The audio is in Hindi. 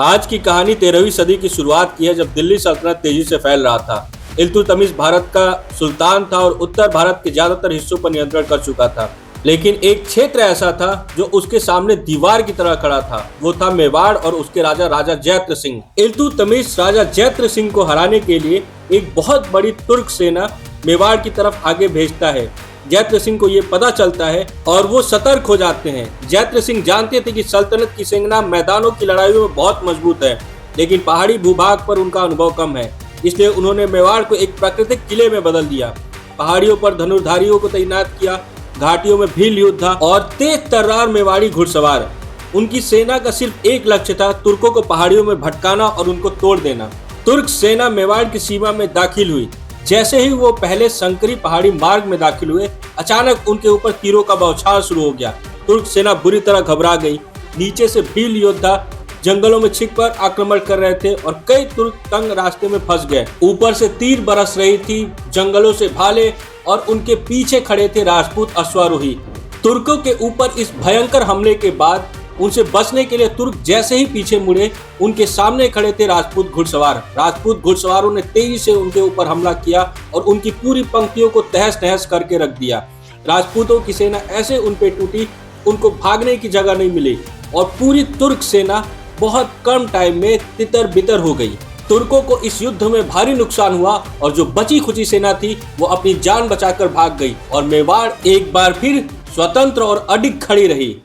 आज की कहानी 13वीं सदी की शुरुआत की है, जब दिल्ली सल्तनत तेजी से फैल रहा था। इल्तुतमिश भारत का सुल्तान था और उत्तर भारत के ज्यादातर हिस्सों पर नियंत्रण कर चुका था। लेकिन एक क्षेत्र ऐसा था जो उसके सामने दीवार की तरह खड़ा था। वो था मेवाड़ और उसके राजा जैत्र सिंह। इल्तुतमिश राजा जैत्र सिंह को हराने के लिए एक बहुत बड़ी तुर्क सेना मेवाड़ की तरफ आगे भेजता है। जैत्र सिंह को ये पता चलता है और वो सतर्क हो जाते हैं। जैत्र सिंह जानते थे कि सल्तनत की सेना मैदानों की लड़ाइयों में बहुत मजबूत है, लेकिन पहाड़ी भूभाग पर उनका अनुभव कम है। इसलिए उन्होंने मेवाड़ को एक प्राकृतिक किले में बदल दिया। पहाड़ियों पर धनुर्धारियों को तैनात किया, घाटियों में भील योद्धा और तेज तर्रार मेवाड़ी घुड़सवार। उनकी सेना का सिर्फ एक लक्ष्य था, तुर्कों को पहाड़ियों में भटकाना और उनको तोड़ देना। तुर्क सेना मेवाड़ की सीमा में दाखिल हुई। जैसे ही वो पहले संकरी पहाड़ी मार्ग में दाखिल हुए, अचानक उनके ऊपर तीरों का बौछार शुरू हो गया। तुर्क सेना बुरी तरह घबरा गई। नीचे से भील योद्धा जंगलों में छिपकर आक्रमण कर रहे थे और कई तुर्क तंग रास्ते में फंस गए। ऊपर से तीर बरस रही थी, जंगलों से भाले और उनके पीछे खड़े थे राजपूत अश्वारोही। तुर्कों के ऊपर इस भयंकर हमले के बाद उनसे बचने के लिए तुर्क जैसे ही पीछे मुड़े, उनके सामने खड़े थे राजपूत घुड़सवार। राजपूत घुड़सवारों ने तेजी से उनके ऊपर हमला किया और उनकी पूरी पंक्तियों को तहस नहस करके रख दिया। राजपूतों की सेना ऐसे उन पे टूटी, उनको भागने की जगह नहीं मिली और पूरी तुर्क सेना बहुत कम टाइम में तितर बितर हो गई। तुर्कों को इस युद्ध में भारी नुकसान हुआ और जो बची खुची सेना थी वो अपनी जान बचाकर भाग गई और मेवाड़ एक बार फिर स्वतंत्र और अडिग खड़ी रही।